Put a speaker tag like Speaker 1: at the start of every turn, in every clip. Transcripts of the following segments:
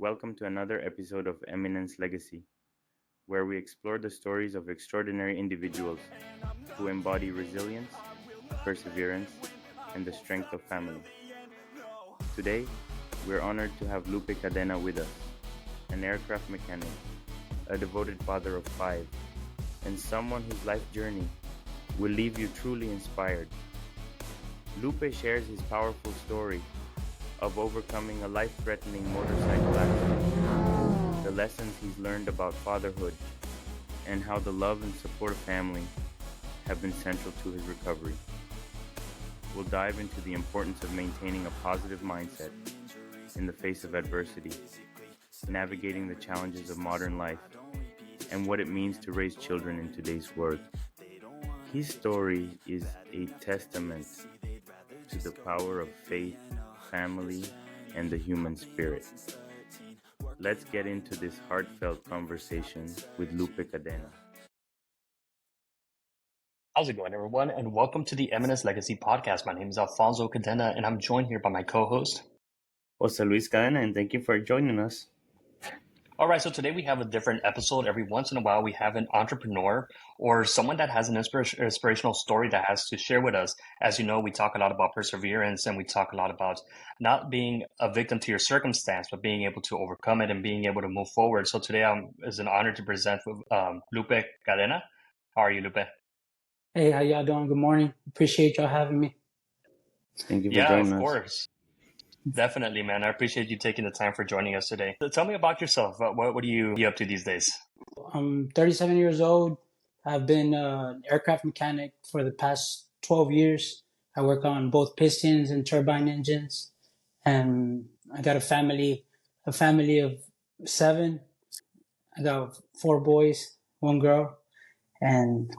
Speaker 1: Welcome to another episode of Eminence Legacy, where we explore the stories of extraordinary individuals who embody resilience, perseverance, and the strength of family. Today, we're honored to have Lupe Cadena with us, an aircraft mechanic, a devoted father of five, and someone whose life journey will leave you truly inspired. Lupe shares his powerful story of overcoming a life-threatening motorcycle accident, the lessons he's learned about fatherhood, and how the love and support of family have been central to his recovery. We'll dive into the importance of maintaining a positive mindset in the face of adversity, navigating the challenges of modern life, and what it means to raise children in today's world. His story is a testament to the power of faith, family, and the human spirit. Let's get into this heartfelt conversation with Lupe Cadena.
Speaker 2: How's it going, everyone? And welcome to the Eminence Legacy Podcast. My name is Alfonso Cadena, and I'm joined here by my co-host,
Speaker 1: Jose Luis Cadena, and thank you for joining us.
Speaker 2: All right, so today we have a different episode. Every once in a while, we have an entrepreneur or someone that has an inspirational story that has to share with us. As you know, we talk a lot about perseverance, and we talk a lot about not being a victim to your circumstance, but being able to overcome it and being able to move forward. So today it's an honor to present with Lupe Cadena. How are you, Lupe?
Speaker 3: Hey, how y'all doing? Good morning. Appreciate y'all having me.
Speaker 1: Thank you for
Speaker 2: Yeah,
Speaker 1: joining
Speaker 2: of
Speaker 1: us.
Speaker 2: course. Definitely, man. I appreciate you taking the time for joining us today. So tell me about yourself. What are you up to these days?
Speaker 3: I'm 37 years old. I've been an aircraft mechanic for the past 12 years. I work on both pistons and turbine engines. And I got a family of 7. I got 4 boys, 1 girl, and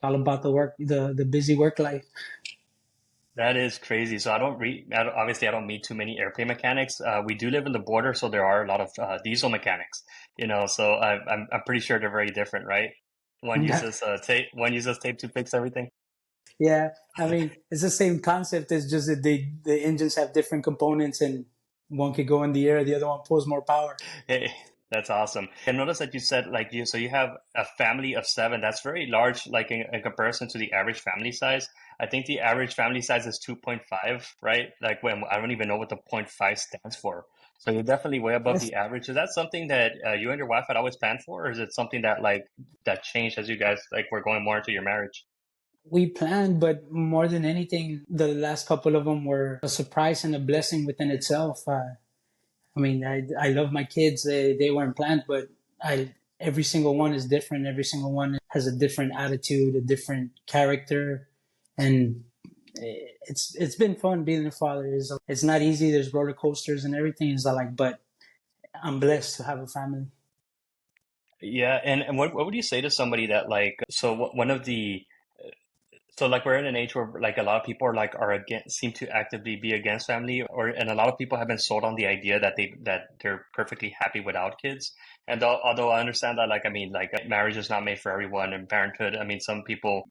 Speaker 3: all about the busy work life.
Speaker 2: That is crazy. So obviously I don't meet too many airplane mechanics. We do live in the border, so there are a lot of diesel mechanics, so I'm pretty sure they're very different, right? One uses tape to fix everything.
Speaker 3: Yeah, I mean, it's the same concept. It's just that the engines have different components, and one could go in the air, the other one pulls more power.
Speaker 2: Hey, that's awesome. I noticed that you said you have a family of 7. That's very large, like in comparison to the average family size. I think the average family size is 2.5, right? Like when I don't even know what the 0.5 stands for. So you're definitely way above the average. Is that something that you and your wife had always planned for, or is it something that changed as you guys were going more into your marriage?
Speaker 3: We planned, but more than anything, the last couple of them were a surprise and a blessing within itself. I love my kids. They weren't planned, but every single one is different. Every single one has a different attitude, a different character, and it's been fun being a father. It's not easy. There's roller coasters and everything. But I'm blessed to have a family.
Speaker 2: Yeah, and what would you say to somebody that we're in an age where a lot of people are against, seem to actively be against family, and a lot of people have been sold on the idea that they're perfectly happy without kids. And although I understand that, marriage is not made for everyone, and parenthood, some people,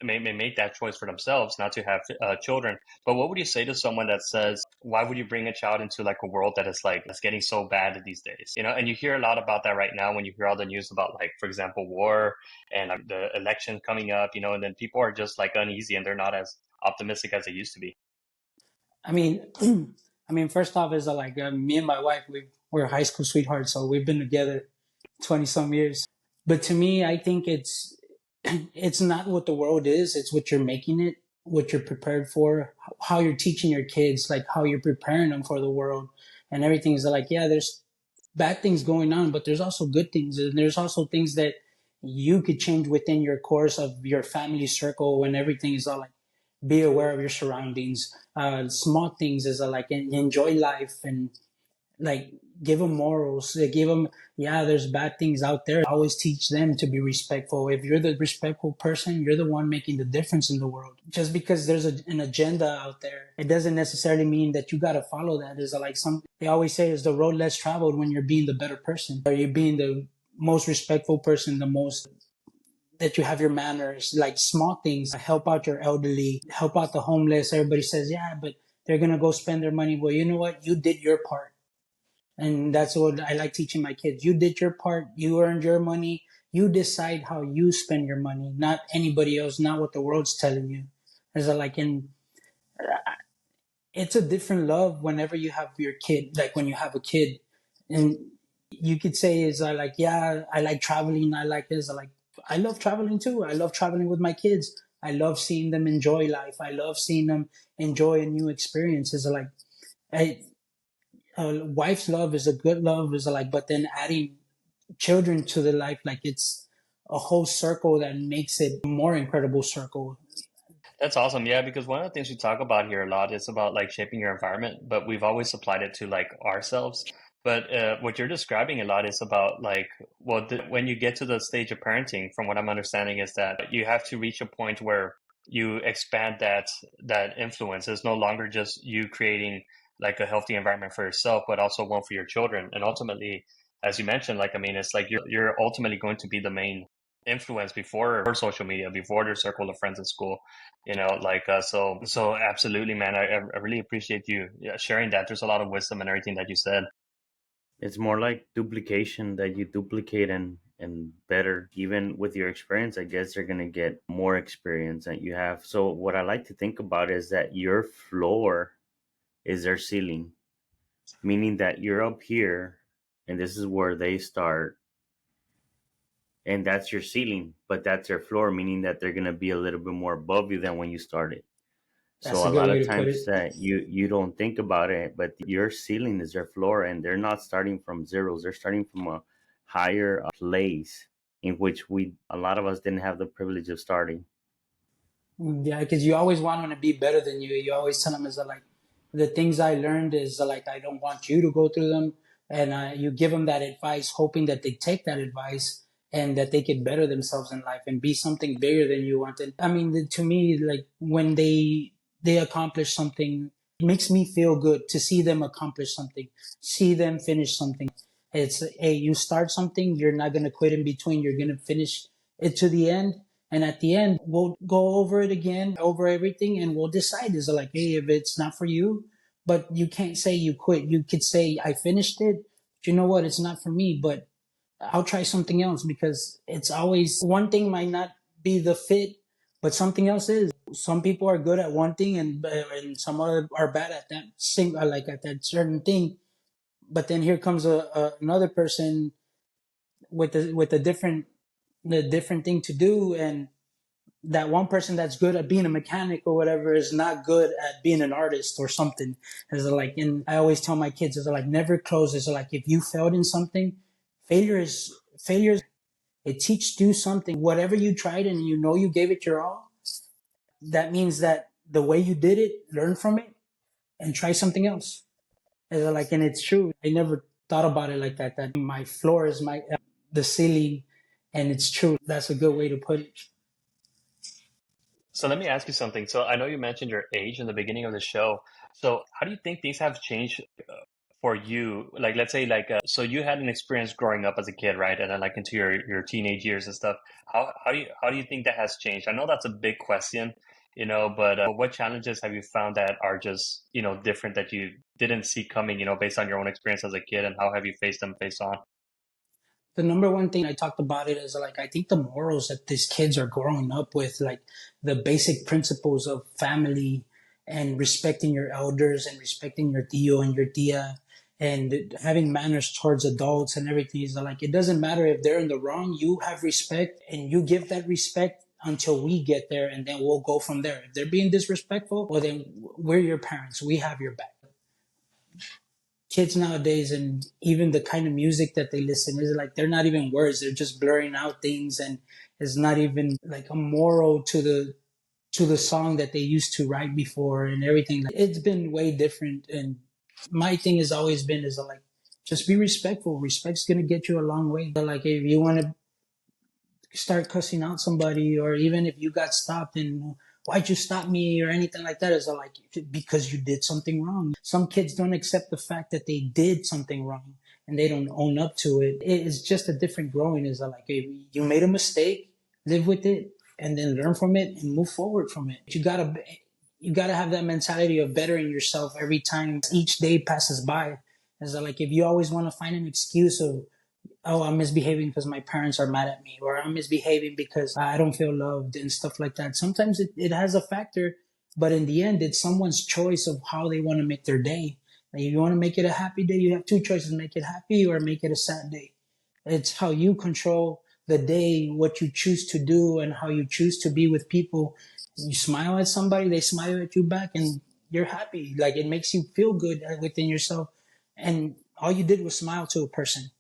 Speaker 2: may make that choice for themselves not to have children. But what would you say to someone that says, why would you bring a child into a world that is that's getting so bad these days? And you hear a lot about that right now when you hear all the news about, for example, war and the election coming up, and then people are just uneasy and they're not as optimistic as they used to be.
Speaker 3: I mean, first off, is me and my wife, we're high school sweethearts, so we've been together 20 some years. But to me, I think it's not what the world is; it's what you're making it, what you're prepared for, how you're teaching your kids, how you're preparing them for the world, and everything is there's bad things going on, but there's also good things, and there's also things that you could change within your course of your family circle, and everything is be aware of your surroundings. Small things is enjoy life and give them morals. Give them, there's bad things out there. Always teach them to be respectful. If you're the respectful person, you're the one making the difference in the world. Just because there's an agenda out there, it doesn't necessarily mean that you got to follow that. There's they always say is the road less traveled when you're being the better person, or you're being the most respectful person, the most that you have your manners, small things, help out your elderly, help out the homeless. Everybody says, but they're going to go spend their money. Well, you know what? You did your part. And that's what I like teaching my kids. You did your part. You earned your money. You decide how you spend your money, not anybody else, not what the world's telling you. It's like it's a different love whenever you have your kid, like when you have a kid. And you could say is like, yeah, I like traveling. I like this. I love traveling too. I love traveling with my kids. I love seeing them enjoy life. I love seeing them enjoy new experiences. Like, I, wife's love is a good love, is like, but then adding children to the life, like it's a whole circle that makes it a more incredible circle.
Speaker 2: That's awesome. Yeah, because one of the things we talk about here a lot is about like shaping your environment, but we've always applied it to like ourselves. But what you're describing a lot is about like, well, when you get to the stage of parenting, from what I'm understanding, is that you have to reach a point where you expand that influence. It's no longer just you creating like a healthy environment for yourself, but also one for your children. And ultimately, as you mentioned, like I mean, it's like you're ultimately going to be the main influence before social media, before their circle of friends in school, like so absolutely, man. I really appreciate you sharing that. There's a lot of wisdom in everything that you said.
Speaker 1: It's more like duplication, that you duplicate and better. Even with your experience, I guess they're gonna get more experience that you have. So what I like to think about is that your floor is their ceiling, meaning that you're up here and this is where they start, and that's your ceiling, but that's their floor, meaning that they're gonna be a little bit more above you than when you started.
Speaker 3: That's
Speaker 1: So
Speaker 3: a
Speaker 1: a
Speaker 3: good
Speaker 1: lot
Speaker 3: way
Speaker 1: of
Speaker 3: to put
Speaker 1: times
Speaker 3: it.
Speaker 1: that you don't think about it, but your ceiling is their floor, and they're not starting from zeros. They're starting from a higher place in which we a lot of us didn't have the privilege of starting.
Speaker 3: Yeah, because you always want them to be better than you. You always tell them is like the things I learned is like I don't want you to go through them, and you give them that advice, hoping that they take that advice and that they can better themselves in life and be something bigger than you wanted. I mean, to me, like when they accomplish something, it makes me feel good to see them accomplish something, see them finish something. It's hey, you start something, you're not gonna quit in between. You're gonna finish it to the end, and at the end, we'll go over it again, over everything, and we'll decide is like, hey, if it's not for you, but you can't say you quit. You could say, I finished it. But you know what? It's not for me, but I'll try something else because it's always one thing might not be the fit, but something else is. Some people are good at one thing and some are bad at that like at that certain thing. But then here comes another person with the different thing to do, and that one person that's good at being a mechanic or whatever is not good at being an artist or something. Is like, and I always tell my kids, is like never close. Is like if you failed in something, failure. It teaches you something. Whatever you tried and you know you gave it your all, that means that the way you did it, learn from it and try something else. Is like, and it's true. I never thought about it like that. That my floor is the ceiling, and it's true. That's a good way to put it.
Speaker 2: So let me ask you something. So I know you mentioned your age in the beginning of the show. So how do you think things have changed for you? Like, let's say, like, so you had an experience growing up as a kid, right? And then like into your teenage years and stuff. How do you think that has changed? I know that's a big question, but what challenges have you found that are just, different that you didn't see coming, based on your own experience as a kid, and how have you faced them face on?
Speaker 3: The number one thing I talked about it is like I think the morals that these kids are growing up with, like the basic principles of family and respecting your elders and respecting your tío and your tía and having manners towards adults and everything is like it doesn't matter if they're in the wrong, you have respect and you give that respect until we get there, and then we'll go from there. If they're being disrespectful, well then we're your parents, we have your back. Kids nowadays and even the kind of music that they listen is like they're not even words, they're just blurring out things, and it's not even like a moral to the song that they used to write before and everything. It's been way different, and my thing has always been is like just be respectful. Respect's gonna get you a long way. Like if you want to start cussing out somebody, or even if you got stopped and why'd you stop me or anything like that, is like because you did something wrong. Some kids don't accept the fact that they did something wrong and they don't own up to it. It is just a different growing. Is like if you made a mistake, live with it and then learn from it and move forward from it. You gotta have that mentality of bettering yourself every time each day passes by. Is that like if you always want to find an excuse of, oh, I'm misbehaving because my parents are mad at me, or I'm misbehaving because I don't feel loved and stuff like that. Sometimes it has a factor, but in the end, it's someone's choice of how they want to make their day. Like if you want to make it a happy day, you have two choices: make it happy or make it a sad day. It's how you control the day, what you choose to do, and how you choose to be with people. You smile at somebody, they smile at you back, and you're happy. Like it makes you feel good within yourself. And all you did was smile to a person.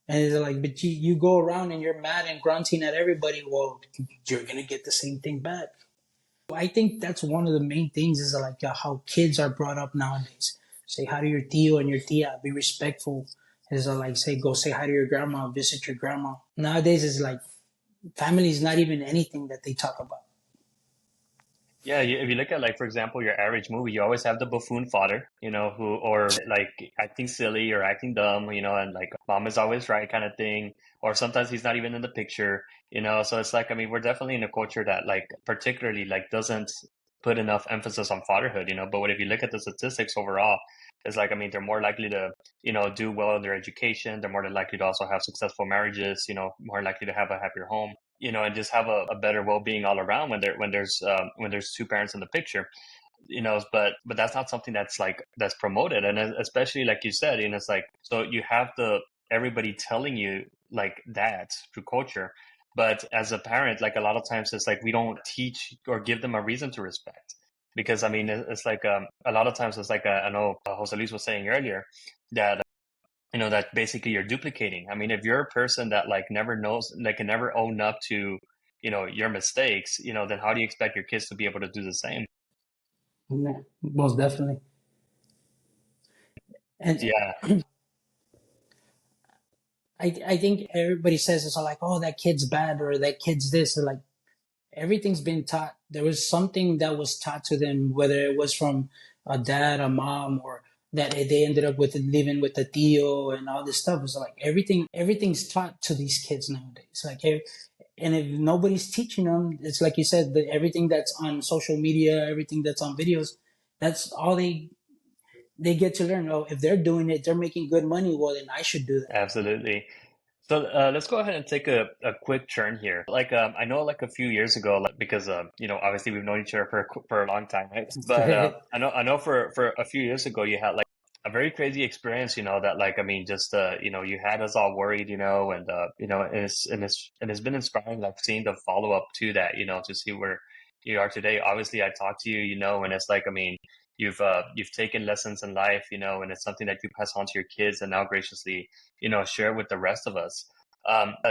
Speaker 3: And it's like, but you go around and you're mad and grunting at everybody. Well, you're going to get the same thing back. I think that's one of the main things is like how kids are brought up nowadays. Say hi to your tío and your tía. Be respectful. Is like say go say hi to your grandma, visit your grandma. Nowadays it's like family is not even anything that they talk about.
Speaker 2: Yeah, if you look at like, for example, your average movie, you always have the buffoon father, who or like acting silly or acting dumb, and like mom is always right kind of thing, or sometimes he's not even in the picture. So it's like, I mean, we're definitely in a culture that like particularly like doesn't put enough emphasis on fatherhood. But if you look at the statistics overall, it's like, I mean, they're more likely to, do well in their education. They're more likely to also have successful marriages, more likely to have a happier home, and just have a better well-being all around when there's two parents in the picture, but that's not something that's promoted. And especially like you said, it's like, so you have everybody telling you like that through culture. But as a parent, like a lot of times it's like we don't teach or give them a reason to respect. Because I mean, it's like a lot of times it's like I know Jose Luis was saying earlier that that basically you're duplicating. I mean, if you're a person that like never knows, like can never own up to, your mistakes, then how do you expect your kids to be able to do the same?
Speaker 3: Yeah, most definitely. And
Speaker 2: Yeah,
Speaker 3: I think everybody says it's like, oh, that kid's bad or that kid's this. Or like everything's been taught. There was something that was taught to them, whether it was from a dad, a mom, or that they ended up with living with a tío and all this stuff. It's like everything's taught to these kids nowadays. Like, and if nobody's teaching them, it's like you said, everything that's on social media, everything that's on videos, that's all they get to learn. Oh, if they're doing it, they're making good money. Well, then I should do that.
Speaker 2: absolutely. So let's go ahead and take a quick turn here. Like I know like a few years ago, like, because obviously we've known each other for a long time, right? But I know for a few years ago you had like a very crazy experience, that like I mean just you had us all worried, and it's been inspiring like seeing the follow up to that, to see where you are today. Obviously, I talked to you, and it's like I mean you've taken lessons in life, and it's something that you pass on to your kids and now graciously share with the rest of us.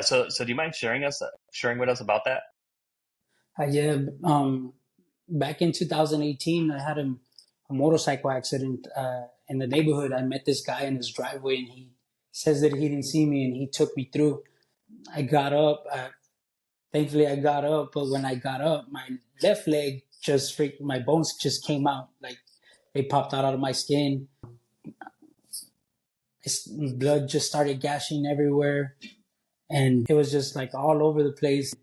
Speaker 2: So do you mind sharing with us about that?
Speaker 3: Yeah, back in 2018, I had a motorcycle accident in the neighborhood. I met this guy in his driveway, and he says that he didn't see me, and he took me through. I got up. Thankfully, I got up, but when I got up, my left leg just freaked. My bones just came out, like they popped out of my skin. Blood just started gashing everywhere, and it was just like all over the place.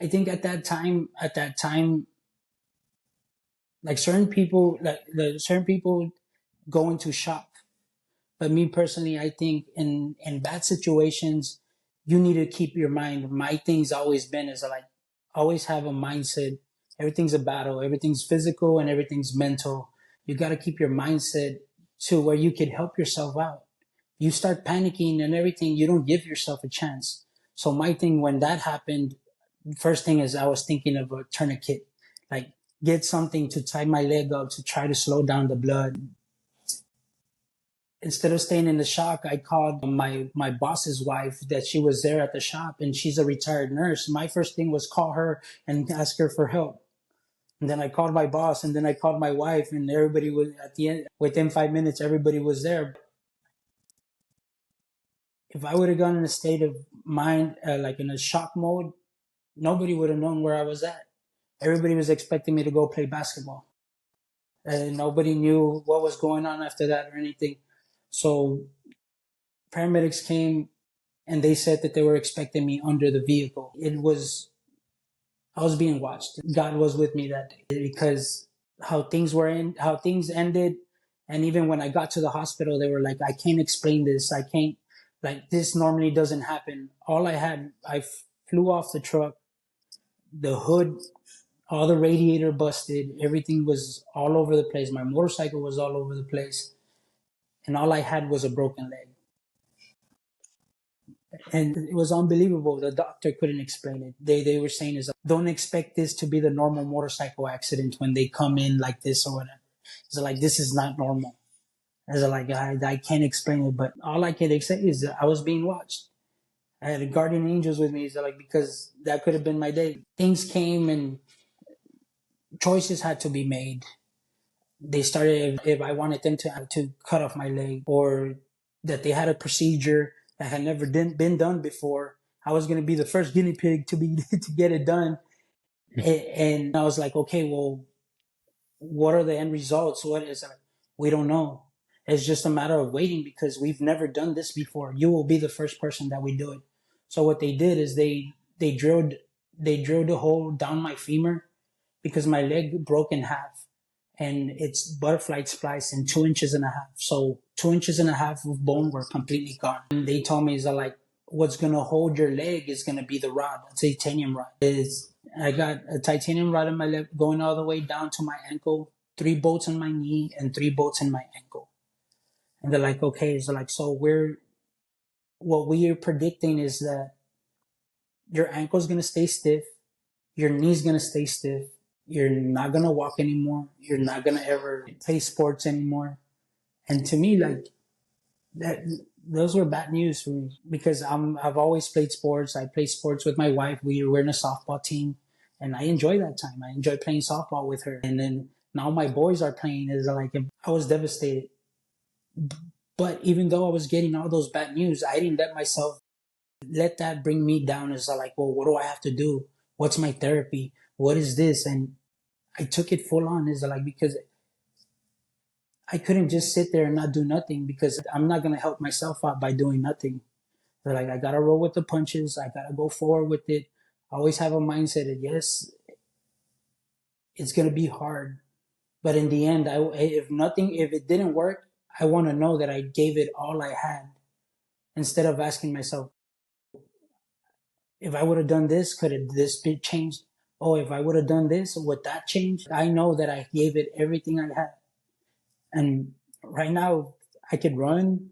Speaker 3: I think at that time, like certain people go into shock. But me personally, I think in bad situations, you need to keep your mind. My thing's always been is like always have a mindset. Everything's a battle. Everything's physical and everything's mental. You got to keep your mindset to where you can help yourself out. You start panicking and everything, you don't give yourself a chance. So my thing when that happened, first thing is I was thinking of a tourniquet, like get something to tie my leg up to try to slow down the blood. Instead of staying in the shock, I called my boss's wife that she was there at the shop, and she's a retired nurse. My first thing was call her and ask her for help. And then I called my boss, and then I called my wife, and everybody was at the end. Within 5 minutes, everybody was there. If I would have gone in a state of mind, like in a shock mode, nobody would have known where I was at. Everybody was expecting me to go play basketball. And nobody knew what was going on after that or anything. So paramedics came and they said that they were expecting me under the vehicle. I was being watched. God was with me that day because how things ended, And even when I got to the hospital, they were like, I can't explain this. I can't, like, this normally doesn't happen. I flew off the truck, the hood, all the radiator busted. Everything was all over the place. My motorcycle was all over the place. And all I had was a broken leg. And it was unbelievable. The doctor couldn't explain it. They were saying, don't expect this to be the normal motorcycle accident when they come in like this or whatever. It's like, this is not normal. It's like, I can't explain it, but all I can say is that I was being watched. I had guardian angels with me, so like, because that could have been my day. Things came and choices had to be made. They started, if I wanted them to cut off my leg, or that they had a procedure that had never been done before. I was going to be the first guinea pig to get it done. And I was like, okay, well, what are the end results? What is it? We don't know. It's just a matter of waiting because we've never done this before. You will be the first person that we do it. So what they did is they drilled a hole down my femur because my leg broke in half, and it's butterfly spliced in 2.5 inches. So 2.5 inches of bone were completely gone. And they told me, is that like, what's going to hold your leg is going to be the rod, a titanium rod. I got a titanium rod in my leg going all the way down to my ankle, 3 bolts in my knee and 3 bolts in my ankle. And they're like, okay, so what we are predicting is that your ankle's going to stay stiff, your knee's going to stay stiff, you're not going to walk anymore, you're not going to ever play sports anymore. And to me, like, those were bad news for me because I've always played sports. I play sports with my wife. We're in a softball team, and I enjoy that time. I enjoy playing softball with her. And then now my boys are playing. I was devastated. But even though I was getting all those bad news, I didn't let that bring me down. As like, well, what do I have to do? What's my therapy? What is this? And I took it full on. Because I couldn't just sit there and not do nothing, because I'm not going to help myself out by doing nothing. They're like, I got to roll with the punches. I got to go forward with it. I always have a mindset that, yes, it's going to be hard. But in the end, if it didn't work, I want to know that I gave it all I had, instead of asking myself, if I would have done this, could this be changed? Oh, if I would have done this, would that change? I know that I gave it everything I had. And right now, I could run.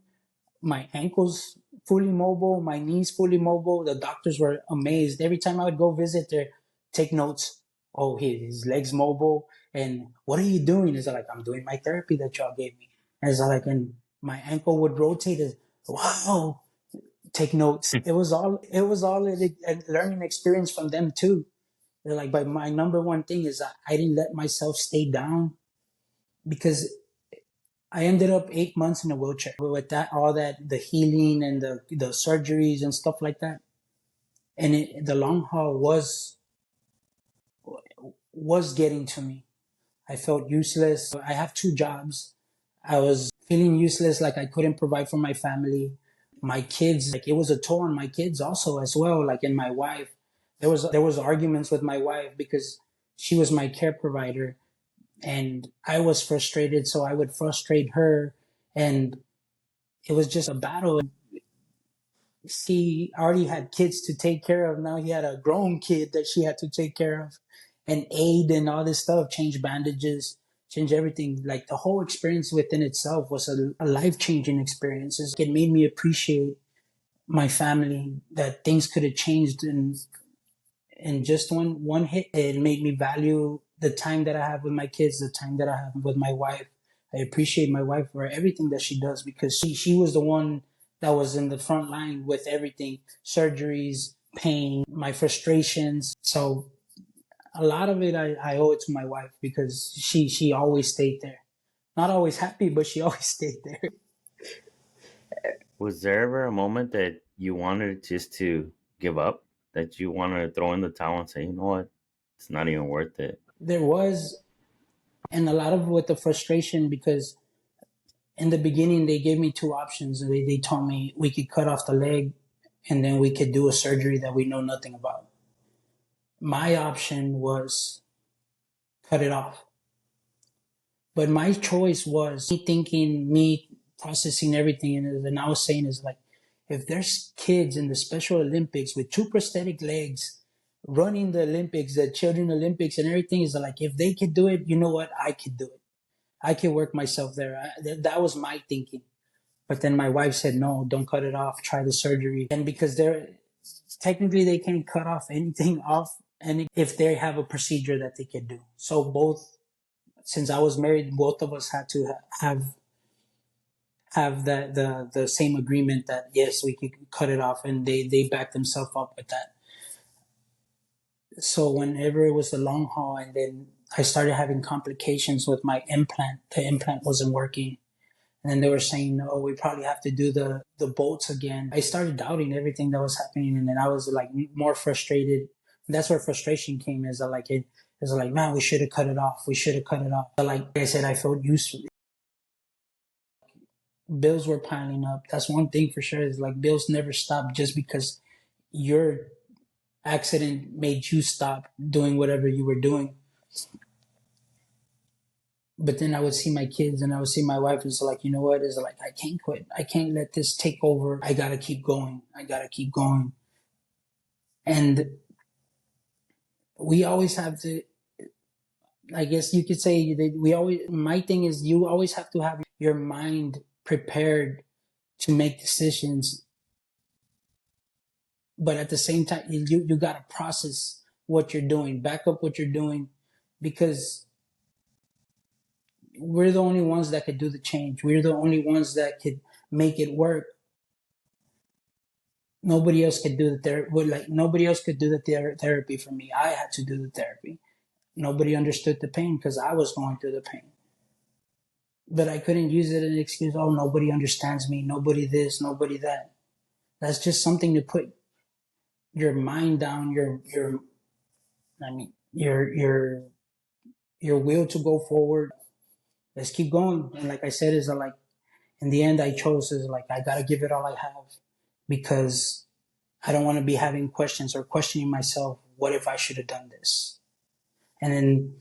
Speaker 3: My ankle's fully mobile. My knee's fully mobile. The doctors were amazed. Every time I would go visit, they take notes. Oh, his leg's mobile. And what are you doing? Is like, I'm doing my therapy that y'all gave me. And my ankle would rotate. Wow. Take notes. It was all a learning experience from them too. They're like, but my number one thing is I didn't let myself stay down, because I ended up 8 months in a wheelchair with all that, the healing and the surgeries and stuff like that. And the long haul was getting to me. I felt useless. I have 2 jobs. I was feeling useless, like I couldn't provide for my family. My kids, like, it was a toll on my kids also as well, like, and my wife. There was arguments with my wife because she was my care provider, and I was frustrated, so I would frustrate her, and it was just a battle. She already had kids to take care of. Now he had a grown kid that she had to take care of and aid and all this stuff, change bandages, change everything. Like, the whole experience within itself was a life-changing experience. It made me appreciate my family, that things could have changed in just one hit. It made me value the time that I have with my kids, the time that I have with my wife. I appreciate my wife for everything that she does, because she was the one that was in the front line with everything, surgeries, pain, my frustrations. So a lot of it, I owe it to my wife, because she always stayed there. Not always happy, but she always stayed there.
Speaker 1: Was there ever a moment that you wanted just to give up? That you wanted to throw in the towel and say, you know what, it's not even worth it?
Speaker 3: There was, and a lot of with the frustration, because in the beginning they gave me 2 options. They told me we could cut off the leg, and then we could do a surgery that we know nothing about. My option was cut it off. But my choice was me thinking, me processing everything, and I was saying is like, if there's kids in the Special Olympics with two prosthetic legs running the Olympics, the Children Olympics, and everything, is like, if they could do it, you know what? I could do it. I could work myself there. That was my thinking. But then my wife said, no, don't cut it off. Try the surgery. And because technically they can't cut off anything off, and if they have a procedure that they could do. So both, since I was married, both of us had to have the same agreement that yes, we could cut it off, and they backed themselves up with that. So whenever it was the long haul, and then I started having complications with my implant, the implant wasn't working. And then they were saying, oh, we probably have to do the bolts again. I started doubting everything that was happening. And then I was like more frustrated. And that's where frustration came, is like, man, we should have cut it off. We should have cut it off. But like I said, I felt useful. Bills were piling up. That's one thing for sure, is like bills never stop just because your accident made you stop doing whatever you were doing. But then I would see my kids and I would see my wife, and it's like, you know what? It's like, I can't quit. I can't let this take over. I got to keep going. I got to keep going. And we always have to, I guess you could say that my thing is, you always have to have your mind prepared to make decisions. But at the same time, you got to process what you're doing, back up what you're doing, because we're the only ones that could do the change. We're the only ones that could make it work. Nobody else could do the therapy. Nobody else could do the therapy for me. I had to do the therapy. Nobody understood the pain because I was going through the pain. But I couldn't use it as an excuse. Oh, nobody understands me. Nobody this. Nobody that. That's just something to put your mind down. Your will to go forward. Let's keep going. And like I said, is like, in the end, I chose, is like, I got to give it all I have, because I don't want to be having questions or questioning myself. What if I should have done this? And then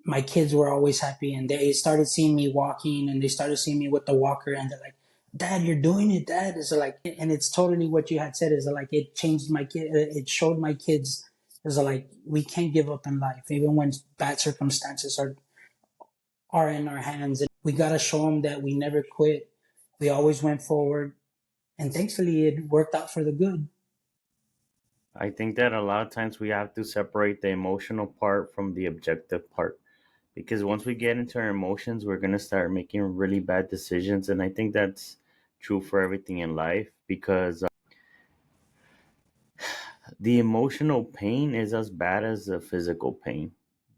Speaker 3: my kids were always happy, and they started seeing me walking, and they started seeing me with the walker, and they're like, Dad, you're doing it, Dad. Is like, and it's totally what you had said, is like, it changed my kid. It showed my kids, is like, we can't give up in life, even when bad circumstances are in our hands. And we got to show them that we never quit. We always went forward. And thankfully, it worked out for the good.
Speaker 1: I think that a lot of times we have to separate the emotional part from the objective part, because once we get into our emotions, we're going to start making really bad decisions. And I think that's true for everything in life, because the emotional pain is as bad as the physical pain.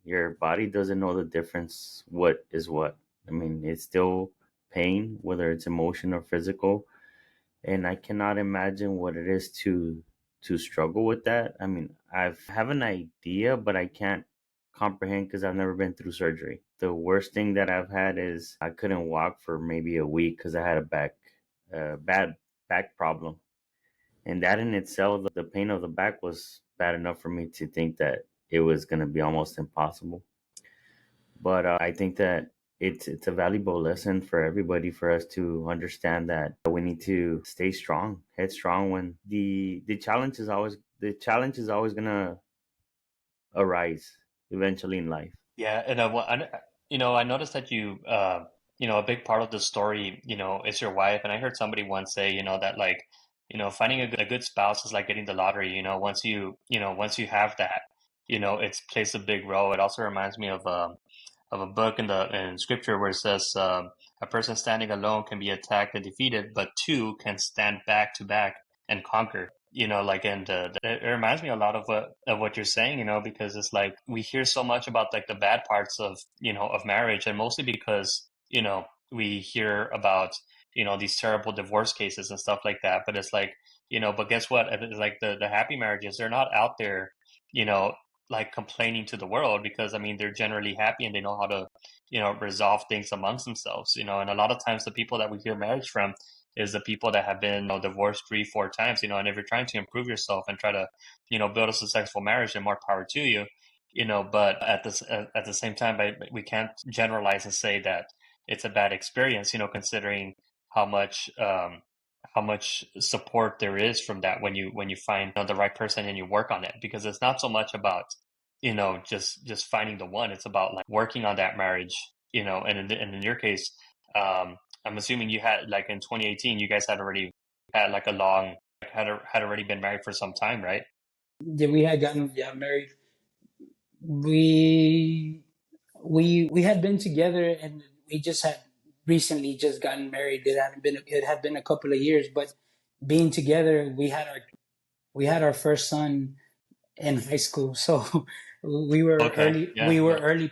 Speaker 1: Your body doesn't know the difference what is what. I mean, it's still pain, whether it's emotional or physical. And I cannot imagine what it is to struggle with that. I mean, I have an idea, but I can't comprehend because I've never been through surgery. The worst thing that I've had is I couldn't walk for maybe a week because I had bad back problem. And that in itself, the pain of the back was bad enough for me to think that it was going to be almost impossible. But I think that it's a valuable lesson for everybody, for us to understand that we need to stay strong, headstrong, when the challenge is always gonna arise eventually in life.
Speaker 2: Yeah, and I noticed that a big part of the story, is your wife. And I heard somebody once say, that like, finding a good spouse is like getting the lottery. Once you have that, it plays a big role. It also reminds me of a book in scripture where it says, a person standing alone can be attacked and defeated, but two can stand back to back and conquer. And it reminds me a lot of what you're saying, because it's like we hear so much about like the bad parts of marriage, and mostly because we hear about these terrible divorce cases and stuff like that. But it's like, but guess what? It's like the happy marriages, they're not out there, you know, like complaining to the world, because I mean they're generally happy and they know how to resolve things amongst themselves. And a lot of times the people that we hear marriage from is the people that have been divorced 3-4 times. And if you're trying to improve yourself and try to build a successful marriage, then more power to you. but at the same time, we can't generalize and say that it's a bad experience, considering how much how much support there is from that when you find the right person and you work on it, because it's not so much about just finding the one. It's about like working on that marriage, and in your case, I'm assuming you had, like, in 2018, you guys had already had like a long had already been married for some time, right?
Speaker 3: Yeah, we had gotten married. We we had been together, and we just had recently just gotten married. It had been a couple of years, but being together, we had our first son in high school. So
Speaker 2: Okay.
Speaker 3: we
Speaker 2: Yeah.
Speaker 3: were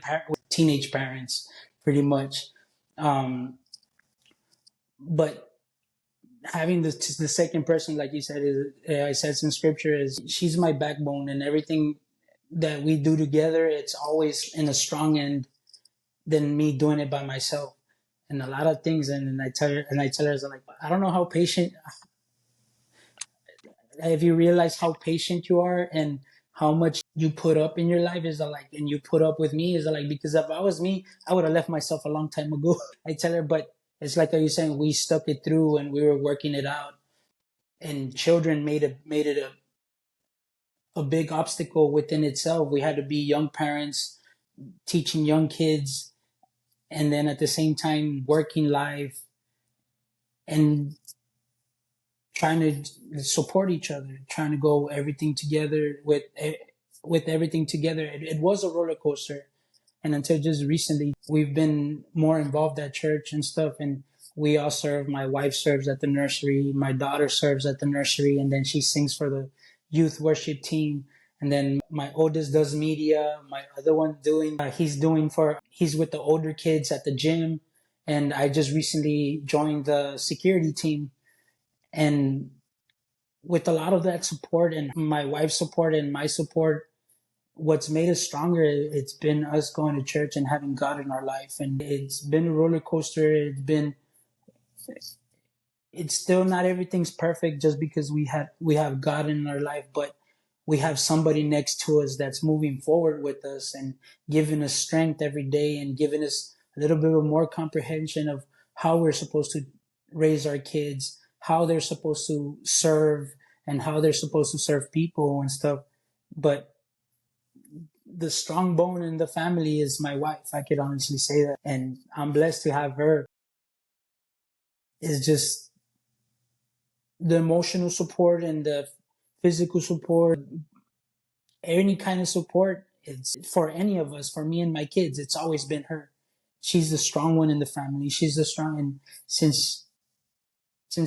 Speaker 3: teenage parents, pretty much. But having the second person, like you said, is I said in scripture, is she's my backbone, and everything that we do together, it's always in a strong end than me doing it by myself. And a lot of things, and I tell her, like, I don't know how patient, if you realize how patient you are and how much you put up in your life, is like, and you put up with me, is like, because if I was me, I would have left myself a long time ago. I tell her, but it's like you're saying, we stuck it through and we were working it out. And children made it a big obstacle within itself. We had to be young parents teaching young kids, and then at the same time working life and trying to support each other, trying to go everything together with everything together. It was a roller coaster, and until just recently, we've been more involved at church and stuff. And we all serve. My wife serves at the nursery. My daughter serves at the nursery, and then she sings for the youth worship team. And then my oldest does media. My other one he's with the older kids at the gym. And I just recently joined the security team. And with a lot of that support and my wife's support and my support, what's made us stronger, it's been us going to church and having God in our life. And it's been a roller coaster. It's still not everything's perfect, just because we have God in our life, but we have somebody next to us that's moving forward with us and giving us strength every day, and giving us a little bit of more comprehension of how we're supposed to raise our kids, how they're supposed to serve, and how they're supposed to serve people and stuff. But the strong bone in the family is my wife. I could honestly say that. And I'm blessed to have her. It's just the emotional support and the physical support, any kind of support. It's for any of us, for me and my kids, it's always been her. She's the strong one in the family. She's the strong, and since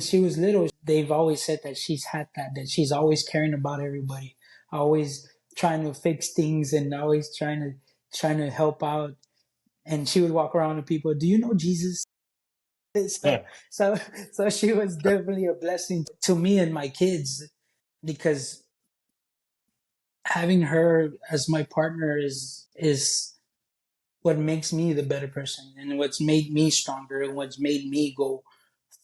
Speaker 3: she was little, they've always said that she's had that she's always caring about everybody, always trying to fix things, and always trying to help out. And she would walk around to people, do you know Jesus? So,
Speaker 2: Yeah.
Speaker 3: so, so she was definitely a blessing to me and my kids, because having her as my partner is what makes me the better person, and what's made me stronger, and what's made me go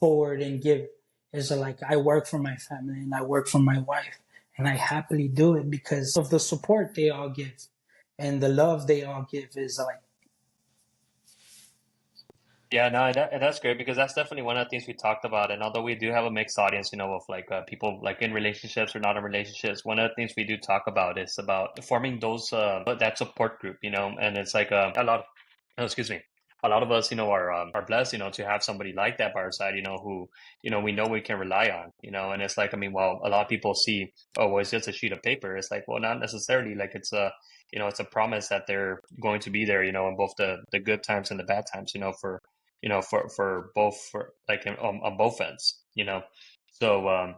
Speaker 3: forward and give. Is like, I work for my family and I work for my wife, and I happily do it because of the support they all give and the love they all give. Is like,
Speaker 2: Yeah, no, and that's great, because that's definitely one of the things we talked about. And although we do have a mixed audience, of like people like in relationships or not in relationships, one of the things we do talk about is about forming those that support group, and it's like a lot. Oh, excuse me. A lot of us, are blessed, to have somebody like that by our side, who, we know we can rely on, and it's like, I mean, well, a lot of people see, oh, well, it's just a sheet of paper. It's like, well, not necessarily. Like, it's a, it's a promise that they're going to be there, in both the good times and the bad times, for both, for like on both ends, so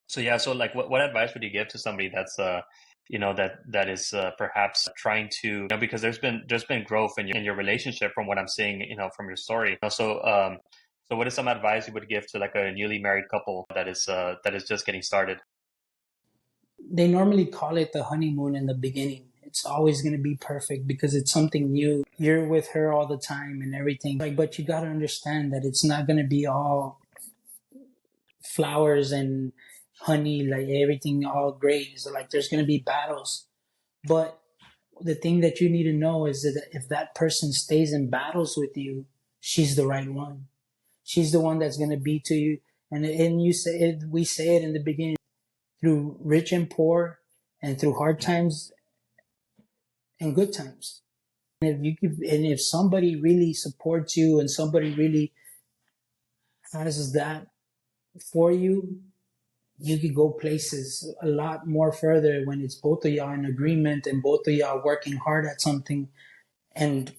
Speaker 2: so yeah, so like what advice would you give to somebody that's that is perhaps trying to, because there's been growth in your relationship from what I'm seeing, from your story. So what is some advice you would give to like a newly married couple that is just getting started?
Speaker 3: they normally call it the honeymoon in the beginning. It's always going to be perfect because it's something new. You're with her all the time and everything. Like, but you got to understand that it's not going to be all flowers and honey, like everything all great. So like, there's going to be battles, but the thing that you need to know is that if that person stays in battles with you, she's the right one. She's the one that's going to be to you. And you say it, we say it in the beginning, through rich and poor, and through hard times and good times. And if somebody really supports you and somebody really has that for you, you could go places a lot more further when it's both of y'all in agreement and both of y'all working hard at something. And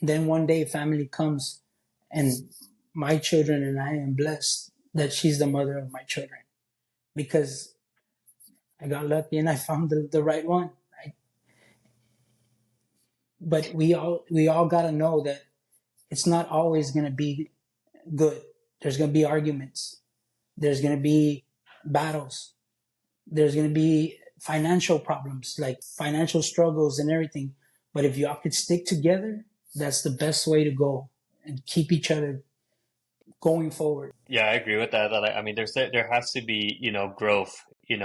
Speaker 3: then one day family comes, and my children and I am blessed that she's the mother of my children, because I got lucky and I found the right one. But we all got to know that it's not always going to be good. There's going to be arguments. There's going to be battles. There's going to be financial problems, like financial struggles and everything. But if y'all could stick together, that's the best way to go and keep each other going forward.
Speaker 2: Yeah, I agree with that. I mean, there has to be, growth, and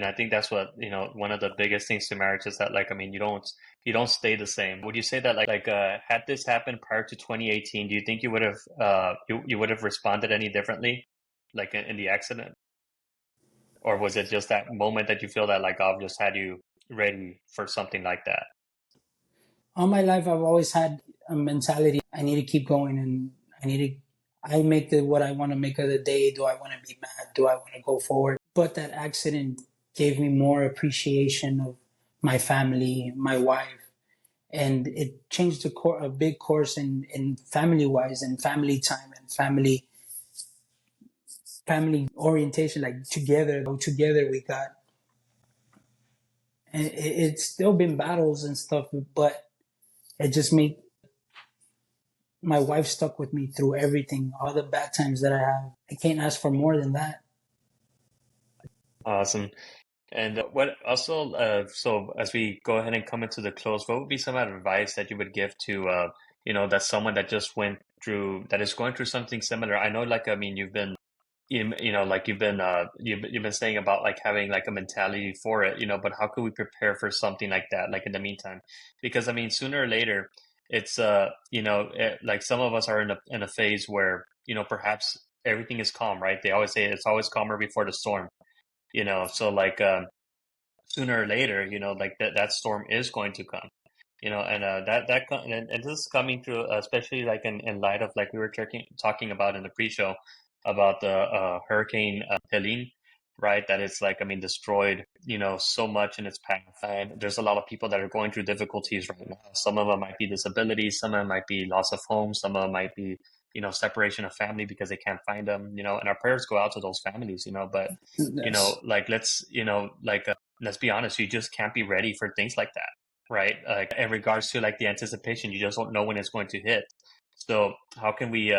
Speaker 2: I think that's what, one of the biggest things to marriage is that, like, I mean, you don't stay the same. Would you say that, had this happened prior to 2018, do you think you would have, you would have responded any differently, like in the accident? Or was it just that moment that you feel that, like, God just had you ready for something like that?
Speaker 3: All my life, I've always had a mentality, I need to keep going, and I make what I want to make of the day. Do I want to be mad? Do I want to go forward? But that accident gave me more appreciation of my family, my wife, and it changed a big course in family-wise and family time and family orientation. Like together we got, and it's still been battles and stuff, but it just made my wife stuck with me through everything, all the bad times that I have. I can't ask for more than that.
Speaker 2: Awesome. And what also, so as we go ahead and come into the close, what would be some advice that you would give to, that someone that just that is going through something similar? I know, like, I mean, you've been you've been saying about like having like a mentality for it, but how could we prepare for something like that, like in the meantime? Because I mean, sooner or later, it's like some of us are in a phase where, perhaps everything is calm, right? They always say it's always calmer before the storm, so like sooner or later, like that storm is going to come, and and this is coming through, especially like in light of, like, we were talking about in the pre-show about the hurricane Helene, right? That it's, like, I mean, destroyed, so much in its path, and there's a lot of people that are going through difficulties right now. Some of them might be disabilities, some of them might be loss of home, some of them might be, separation of family because they can't find them, and our prayers go out to those families, but
Speaker 3: Yes.
Speaker 2: like let's be honest, you just can't be ready for things like that, right? Like, in regards to, like, the anticipation, you just don't know when it's going to hit. So how can we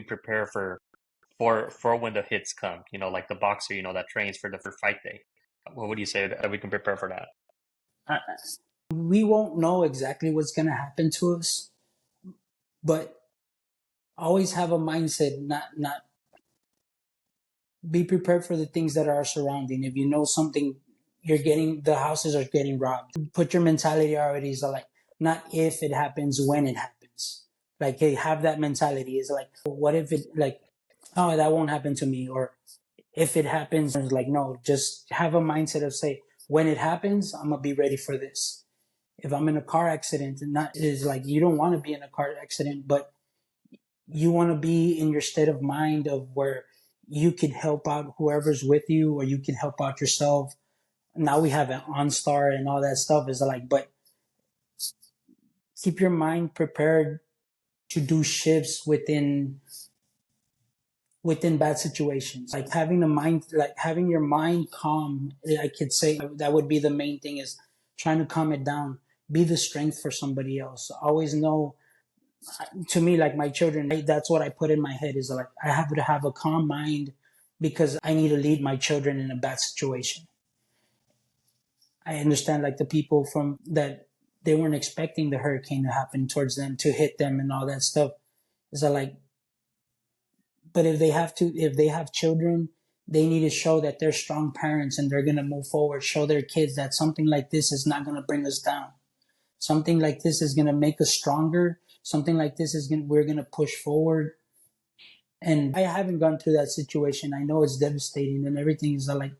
Speaker 2: prepare for when the hits come, like the boxer, that trains for the fight day? What would you say that we can prepare for that?
Speaker 3: We won't know exactly what's going to happen to us, but always have a mindset, not be prepared for the things that are surrounding. If you know something, the houses are getting robbed. Put your mentality already is like, not if it happens, when it happens. Like, hey, have that mentality. Is like, what if it, like, oh, that won't happen to me? Or if it happens, it's like, no, just have a mindset of, say, when it happens, I'm gonna be ready for this. If I'm in a car accident, and not is like, you don't want to be in a car accident, but you want to be in your state of mind of where you can help out whoever's with you, or you can help out yourself. Now we have an OnStar and all that stuff, is like, but keep your mind prepared to do shifts within bad situations. Like, having your mind calm, I could say that would be the main thing, is trying to calm it down. Be the strength for somebody else. Always know, to me, like my children, that's what I put in my head, is like, I have to have a calm mind because I need to lead my children in a bad situation. I understand, like, the people from that, they weren't expecting the hurricane to happen towards them, to hit them and all that stuff. Is that like, but if they have children, they need to show that they're strong parents and they're going to move forward, show their kids that something like this is not going to bring us down. Something like this is going to make us stronger. Something like this we're going to push forward. And I haven't gone through that situation. I know it's devastating and everything is like,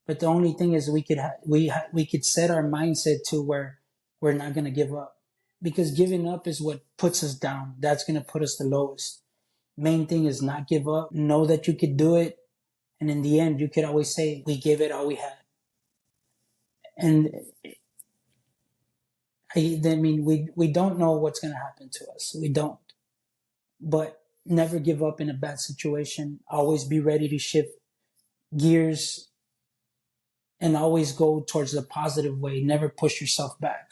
Speaker 3: but the only thing is we could set our mindset to where we're not going to give up, because giving up is what puts us down. That's going to put us the lowest. Main thing is not give up. Know that you could do it. And in the end, you could always say, we gave it all we had. And I mean, we don't know what's going to happen to us. We don't. But never give up in a bad situation. Always be ready to shift gears and always go towards the positive way. Never push yourself back.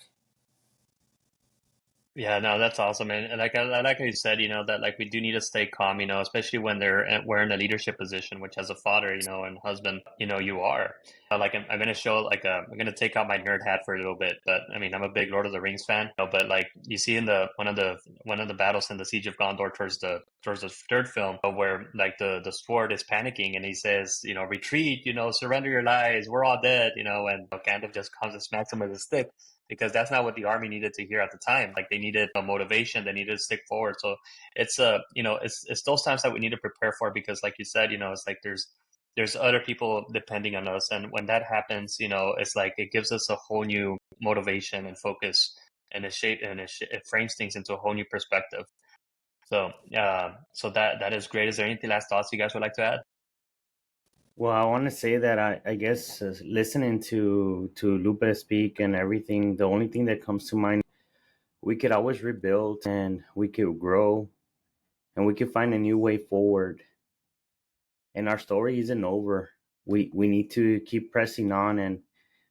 Speaker 2: Yeah, no, that's awesome, man. And I like how you said, that like we do need to stay calm, especially when we're in a leadership position, which as a father, and husband, you are. Like I'm gonna show I'm gonna take out my nerd hat for a little bit, but I mean I'm a big Lord of the Rings fan, but like you see in one of the battles in the Siege of Gondor towards the third film, where like the sword is panicking and he says, retreat, surrender your lives, we're all dead, and Gandalf just comes and smacks him with a stick. Because that's not what the army needed to hear at the time. Like they needed a motivation, they needed to stick forward. So it's it's those times that we need to prepare for, because like you said, it's like there's other people depending on us, and when that happens, it's like it gives us a whole new motivation and focus, and it frames things into a whole new perspective. So so that is great. Is there anything last thoughts you guys would like to add?
Speaker 1: Well, I want to say that I guess listening to Lupe speak and everything, the only thing that comes to mind, we could always rebuild and we could grow and we could find a new way forward. And our story isn't over. We need to keep pressing on, and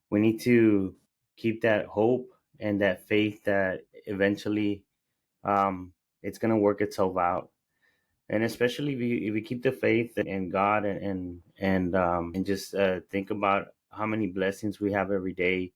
Speaker 1: we need to keep that hope and that faith that eventually it's gonna work itself out. And especially if we keep the faith in God, and just think about how many blessings we have every day,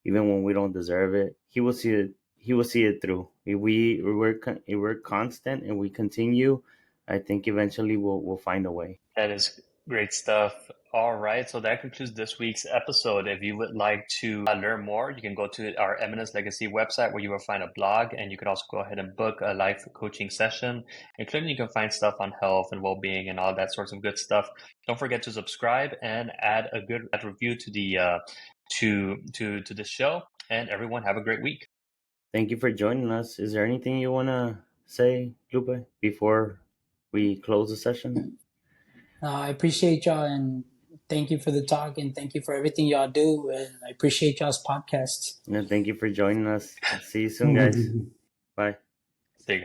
Speaker 1: even when we don't deserve it. He will see it. He will see it through. If we're constant and we continue, I think eventually we'll find a way.
Speaker 2: That is great stuff. All right, so that concludes this week's episode. If you would like to learn more, you can go to our Eminence Legacy website, where you will find a blog, and you can also go ahead and book a life coaching session. Including, you can find stuff on health and well-being and all that sorts of good stuff. Don't forget to subscribe and add a good review to the to the show. And everyone, have a great week.
Speaker 1: Thank you for joining us. Is there anything you want to say, Lupe, before we close the session?
Speaker 3: I appreciate y'all, and thank you for the talk, and thank you for everything y'all do. And I appreciate y'all's podcasts.
Speaker 1: And thank you for joining us. See you soon, guys. Bye.
Speaker 2: See you.